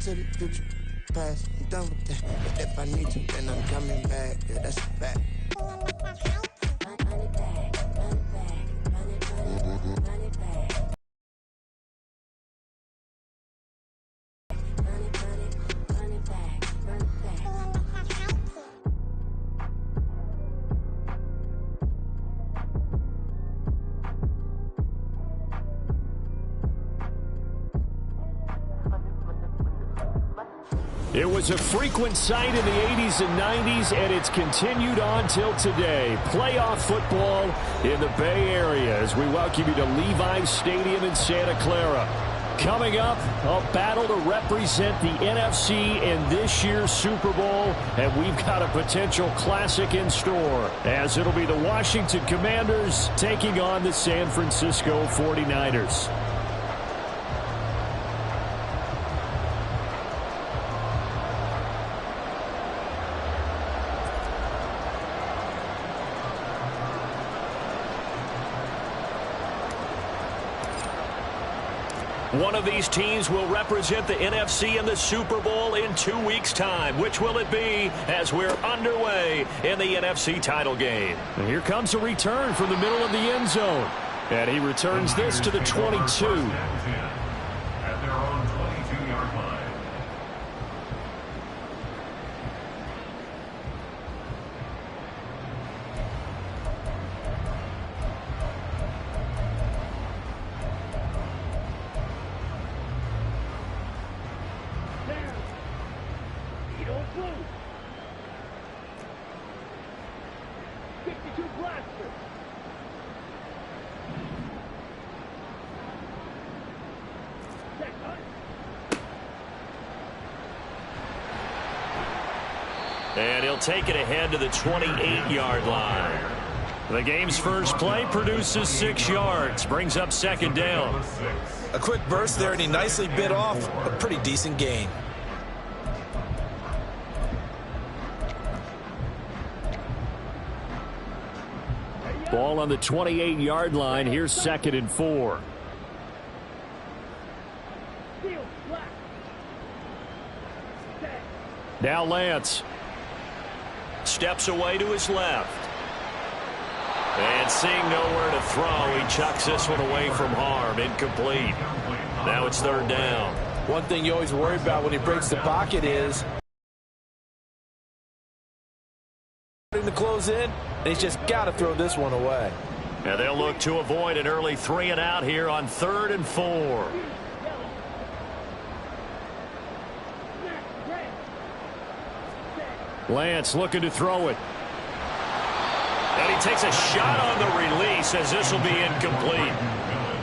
to the future, past. I'm done with that. But if I need to, then I'm coming back. Yeah, that's a fact. It was a frequent sight in the 80s and 90s, and it's continued on till today. Playoff football in the Bay Area as we welcome you to Levi's Stadium in Santa Clara. Coming up, a battle to represent the NFC in this year's Super Bowl, and we've got a potential classic in store, as it'll be the Washington Commanders taking on the San Francisco 49ers. One of these teams will represent the NFC in the Super Bowl in 2 weeks' time. Which will it be as we're underway in the NFC title game? And here comes a return from the middle of the end zone. And he returns this to the 22. At their own 22-yard line. And he'll take it ahead to the 28-yard line. The game's first play produces 6 yards, brings up second down. A quick burst there, and he nicely bit off a pretty decent gain. Ball on the 28-yard line. Here's 2nd and 4. Now Lance. Steps away to his left. And seeing nowhere to throw, he chucks this one away from harm. Incomplete. Now it's 3rd down. One thing you always worry about when he breaks the pocket is to close in, and he's just got to throw this one away. And they'll look to avoid an early 3 and out here on 3rd and 4. Lance looking to throw it. And he takes a shot on the release as this will be incomplete.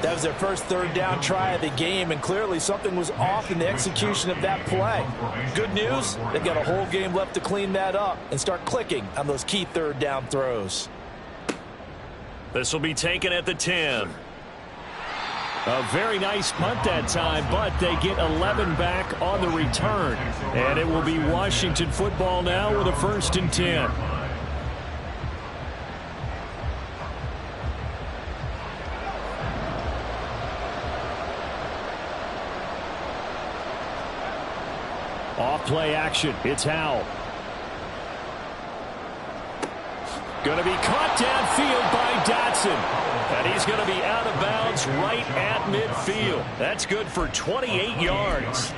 That was their first 3rd down try of the game, and clearly something was off in the execution of that play. Good news, they've got a whole game left to clean that up and start clicking on those key 3rd down throws. This will be taken at the 10. A very nice punt that time, but they get 11 back on the return. And it will be Washington football now with a 1st and 10. Off play action. It's Howell. Going to be caught downfield by Dotson. And he's going to be out of bounds right at midfield. That's good for 28 yards.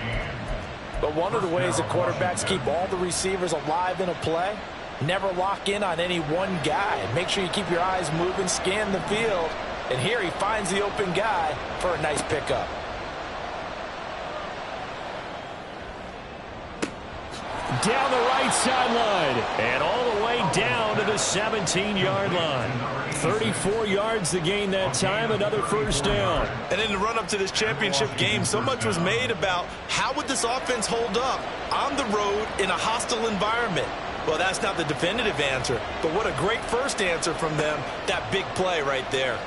But one of the ways that quarterbacks keep all the receivers alive in a play, never lock in on any one guy. Make sure you keep your eyes moving, scan the field. And here he finds the open guy for a nice pickup. Down the right sideline and all the way down to the 17-yard line. 34 yards the gain that time, another 1st down. And in the run-up to this championship game, so much was made about how would this offense hold up on the road in a hostile environment. Well, that's not the definitive answer, but what a great first answer from them, that big play right there.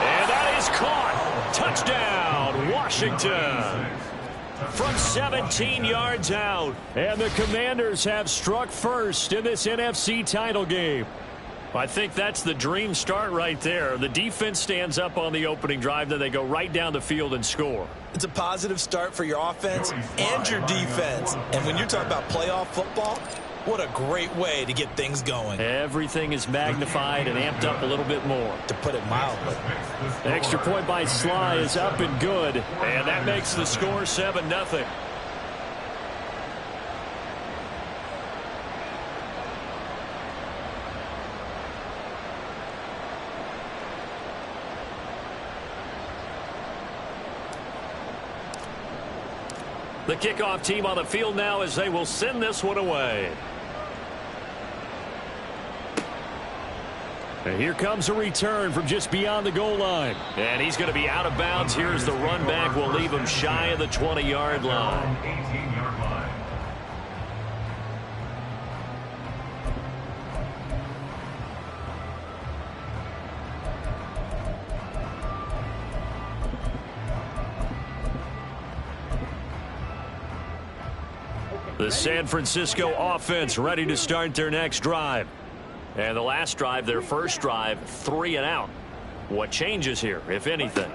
And that is caught. Touchdown, Washington. From 17 yards out. And the Commanders have struck first in this NFC title game. I think that's the dream start right there. The defense stands up on the opening drive, then they go right down the field and score. It's a positive start for your offense and your defense. And when you're talking about playoff football, what a great way to get things going. Everything is magnified and amped up a little bit more. To put it mildly. The extra point by Sly is up and good. And that makes the score 7-0. The kickoff team on the field now as they will send this one away. And here comes a return from just beyond the goal line. And he's going to be out of bounds. Here's the run back. We'll leave him shy of the 20-yard line. 18-yard line. The San Francisco offense ready to start their next drive. And the last drive, their first drive, 3 and out. What changes here, if anything?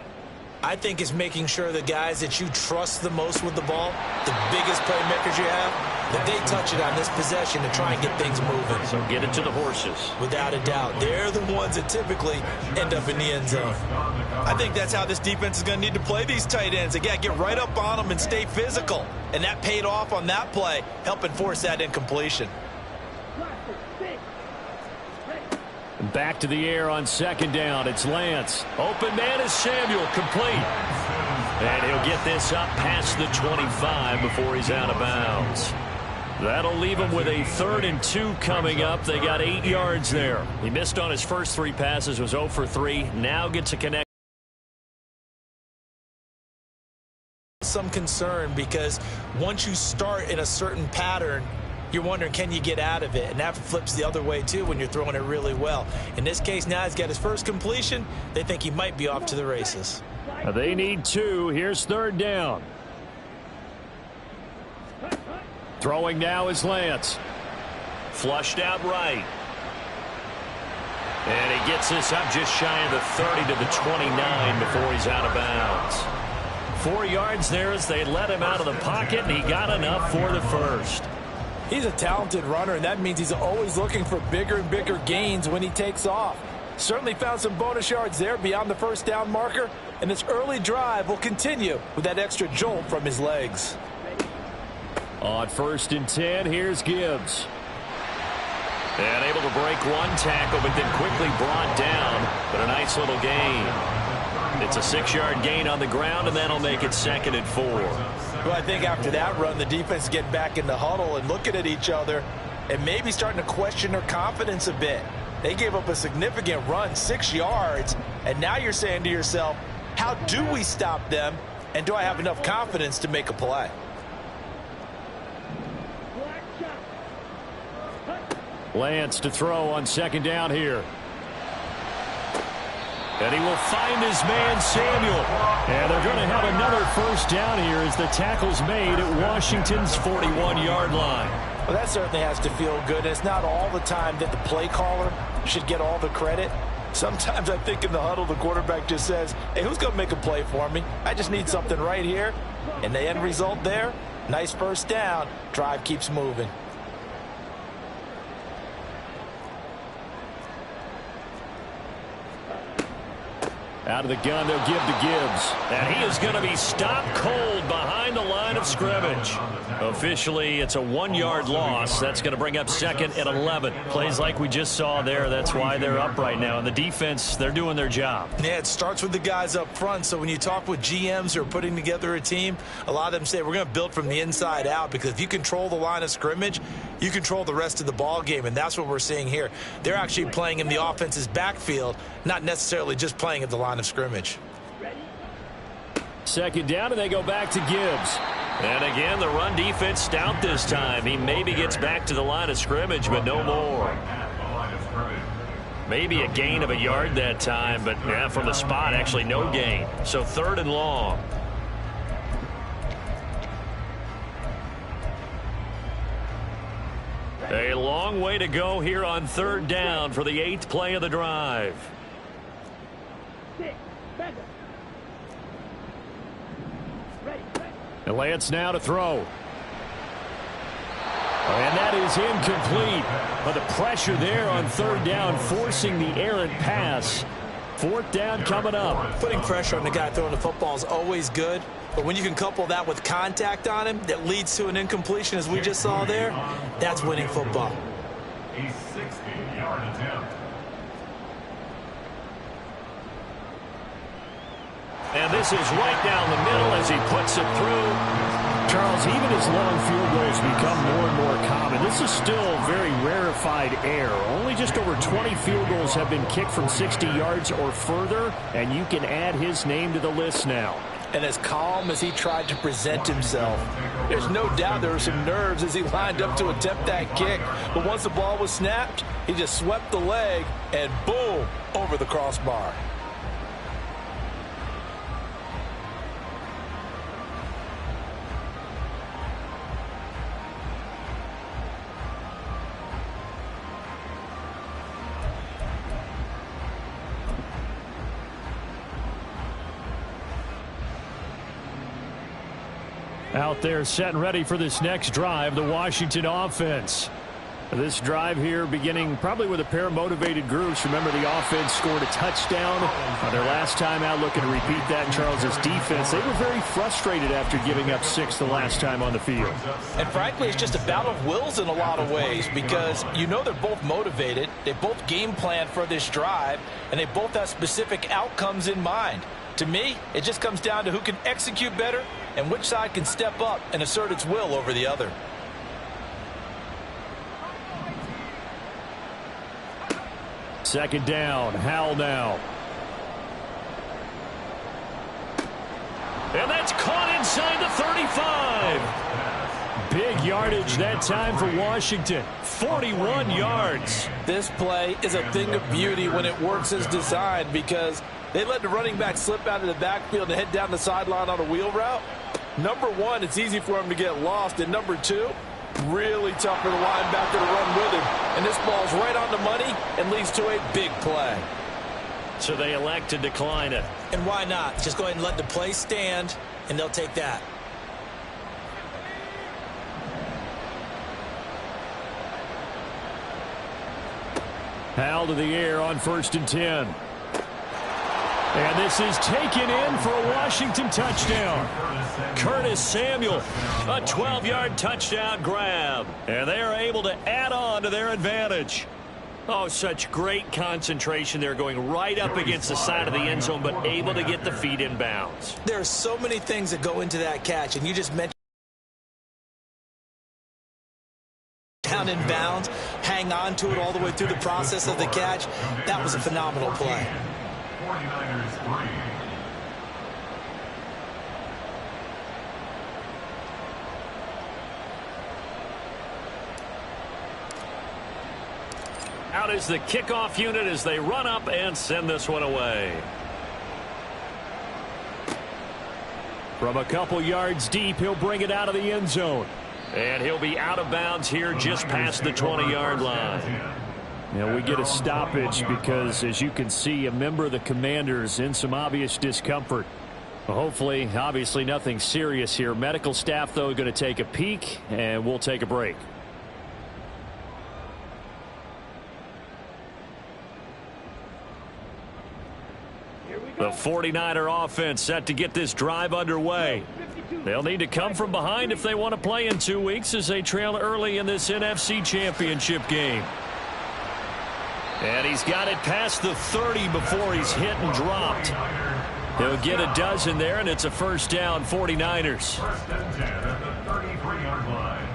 I think it's making sure the guys that you trust the most with the ball, the biggest playmakers you have, that they touch it on this possession to try and get things moving. So get it to the horses. Without a doubt. They're the ones that typically end up in the end zone. I think that's how this defense is going to need to play these tight ends. Again, get right up on them and stay physical. And that paid off on that play, helping force that incompletion. Back to the air on second down. It's Lance. Open man is Samuel. Complete. And he'll get this up past the 25 before he's out of bounds. That'll leave him with a 3rd and 2 coming up. They got 8 yards there. He missed on his first 3 passes, was 0 for 3. Now gets a connect. Some concern because once you start in a certain pattern, you're wondering, can you get out of it? And that flips the other way, too, when you're throwing it really well. In this case, now he's got his first completion. They think he might be off to the races. They need 2. Here's 3rd down. Throwing now is Lance. Flushed out right. And he gets this up just shy of the 30 to the 29 before he's out of bounds. 4 yards there as they let him out of the pocket, and he got enough for the first. He's a talented runner, and that means he's always looking for bigger and bigger gains when he takes off. Certainly found some bonus yards there beyond the first down marker, and this early drive will continue with that extra jolt from his legs. On 1st and 10, here's Gibbs. And able to break one tackle, but then quickly brought down, but a nice little gain. It's a 6-yard gain on the ground, and that'll make it 2nd and 4. Well, I think after that run, the defense get back in the huddle and looking at each other and maybe starting to question their confidence a bit. They gave up a significant run, 6 yards, and now you're saying to yourself, how do we stop them, and do I have enough confidence to make a play? Lance to throw on 2nd down here. And he will find his man, Samuel. And they're going to have another first down here as the tackle's made at Washington's 41-yard line. Well, that certainly has to feel good. It's not all the time that the play caller should get all the credit. Sometimes I think in the huddle, the quarterback just says, hey, who's going to make a play for me? I just need something right here. And the end result there, nice first down. Drive keeps moving. Out of the gun, they'll give to Gibbs. And he is going to be stopped cold behind the line of scrimmage. Officially, it's a 1-yard loss. That's going to bring up 2nd and 11. Plays like we just saw there. That's why they're up right now. And the defense, they're doing their job. Yeah, it starts with the guys up front. So when you talk with GMs who are putting together a team, a lot of them say we're going to build from the inside out, because if you control the line of scrimmage, you control the rest of the ball game. And that's what we're seeing here. They're actually playing in the offense's backfield, not necessarily just playing at the line of scrimmage. 2nd down, and they go back to Gibbs. And again, the run defense stout this time. He maybe gets back to the line of scrimmage, but no more. Maybe a gain of a yard that time, but yeah, from the spot, actually no gain. So 3rd and long. A long long way to go here on 3rd down for the 8th play of the drive. And Lance now to throw. And that is incomplete. But the pressure there on 3rd down, forcing the errant pass. 4th down coming up. Putting pressure on the guy throwing the football is always good. But when you can couple that with contact on him that leads to an incompletion, as we just saw there, that's winning football. A 60-yard attempt. And this is right down the middle as he puts it through. Charles, even as long field goals become more and more common, this is still very rarefied air. Only just over 20 field goals have been kicked from 60 yards or further, and you can add his name to the list now. And as calm as he tried to present himself, there's no doubt there were some nerves as he lined up to attempt that kick. But once the ball was snapped, he just swept the leg and boom, over the crossbar. Out there set and ready for this next drive, the Washington offense. This drive here beginning probably with a pair of motivated groups. Remember, the offense scored a touchdown on their last time out, looking to repeat that in Charles's defense. They were very frustrated after giving up 6 the last time on the field. And frankly, it's just a battle of wills in a lot of ways, because you know they're both motivated. They both game plan for this drive, and they both have specific outcomes in mind. To me, it just comes down to who can execute better and which side can step up and assert its will over the other. Second down, Howell now. And that's caught inside the 35. Big yardage that time for Washington. 41 yards. This play is a thing of beauty when it works as designed, because they let the running back slip out of the backfield and head down the sideline on a wheel route. Number one, it's easy for him to get lost. And number two, really tough for the linebacker to run with him. And this ball's right on the money and leads to a big play. So they elect to decline it. And why not? Just go ahead and let the play stand, and they'll take that. Howell to the air on 1st and 10. And this is taken in for a Washington touchdown. Curtis Samuel, a 12-yard touchdown grab. And they are able to add on to their advantage. Oh, such great concentration. They're going right up against the side of the end zone, but able to get the feet in bounds. There are so many things that go into that catch, and you just mentioned down in bounds, hang on to it all the way through the process of the catch. That was a phenomenal play. 49ers 3. Out is the kickoff unit as they run up and send this one away. From a couple yards deep, he'll bring it out of the end zone. And he'll be out of bounds here just past the 20-yard line. Now we get a stoppage because, as you can see, a member of the Commanders in some obvious discomfort. Well, hopefully, obviously nothing serious here. Medical staff, though, going to take a peek, and we'll take a break. The 49er offense set to get this drive underway. They'll need to come from behind if they want to play in 2 weeks, as they trail early in this NFC Championship game. And he's got it past the 30 before he's hit and dropped. He'll get a dozen there, and it's a first down, 49ers. First and 10 at the 33-yard line.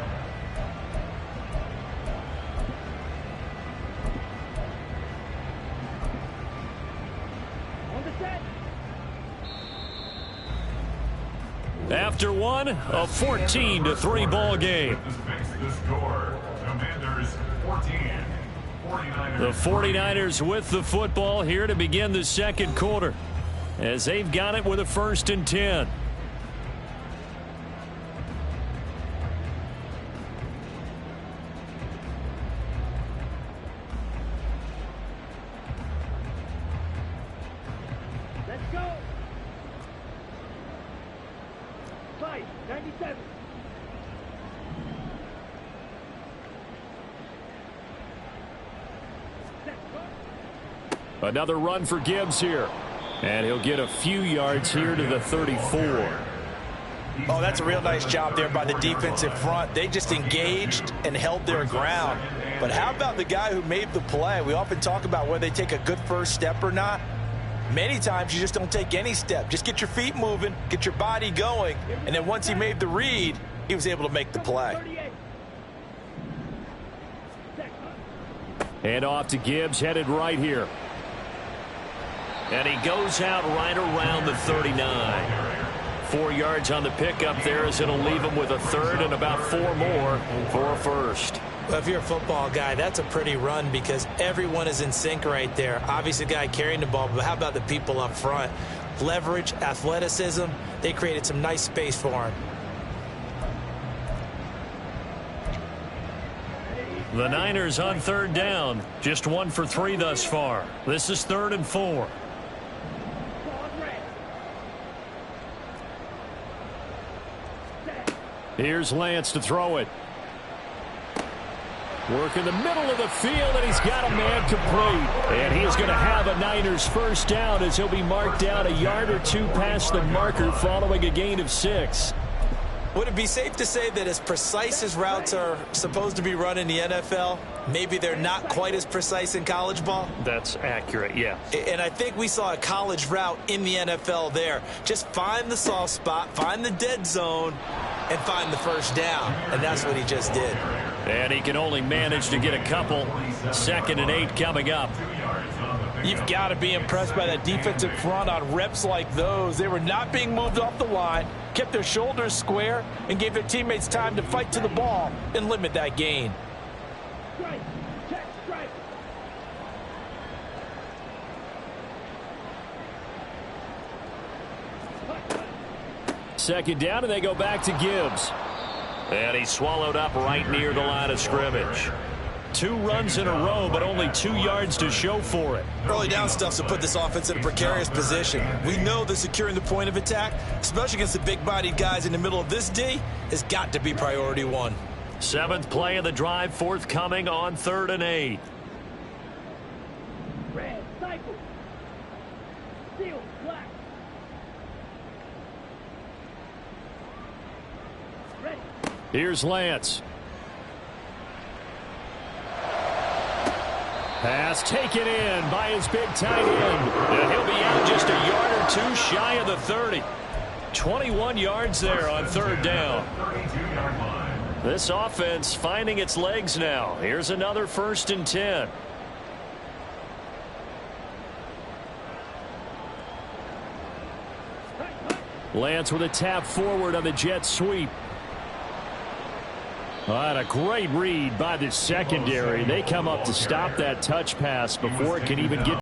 After one, a 14-3 ball game. The score, Commanders 14. The 49ers with the football here to begin the second quarter, as they've got it with a 1st and 10. Another run for Gibbs here. And he'll get a few yards here to the 34. Oh, that's a real nice job there by the defensive front. They just engaged and held their ground. But how about the guy who made the play? We often talk about whether they take a good first step or not. Many times you just don't take any step. Just get your feet moving, get your body going, and then once he made the read, he was able to make the play. And off to Gibbs, headed right here. And he goes out right around the 39. 4 yards on the pickup there as it'll leave him with a third and about 4 more for a first. Well, if you're a football guy, that's a pretty run because everyone is in sync right there. Obviously, the guy carrying the ball, but how about the people up front? Leverage, athleticism, they created some nice space for him. The Niners on third down. Just 1 for 3 thus far. This is 3rd and 4. Here's Lance to throw it. Work in the middle of the field, and he's got a man complete. And he is going to have a Niners first down as he'll be marked down a yard or 2 past the marker following a gain of 6. Would it be safe to say that as precise as routes are supposed to be run in the NFL, maybe they're not quite as precise in college ball? That's accurate, yeah. And I think we saw a college route in the NFL there. Just find the soft spot, find the dead zone, and find the first down. And that's what he just did. And he can only manage to get a couple. 2nd and 8 coming up. You've got to be impressed by that defensive front on reps like those. They were not being moved off the line, kept their shoulders square, and gave their teammates time to fight to the ball and limit that gain. Second down, and they go back to Gibbs. And he swallowed up right near the line of scrimmage. 2 runs in a row, but only 2 yards to show for it. Early down stuff to put this offense in a precarious position. We know that securing the point of attack, especially against the big-bodied guys in the middle of this D, has got to be priority 1. 7th play of the drive forthcoming on 3rd and 8. Red, cycle. Steel, black. Ready. Here's Lance. Pass taken in by his big tight end. And he'll be out just a yard or 2 shy of the 30. 21 yards there on 3rd down. 32-yard line. This offense finding its legs now. Here's another 1st and 10. Lance with a tap forward on the jet sweep. And a great read by the secondary. They come up to stop that touch pass before it can even get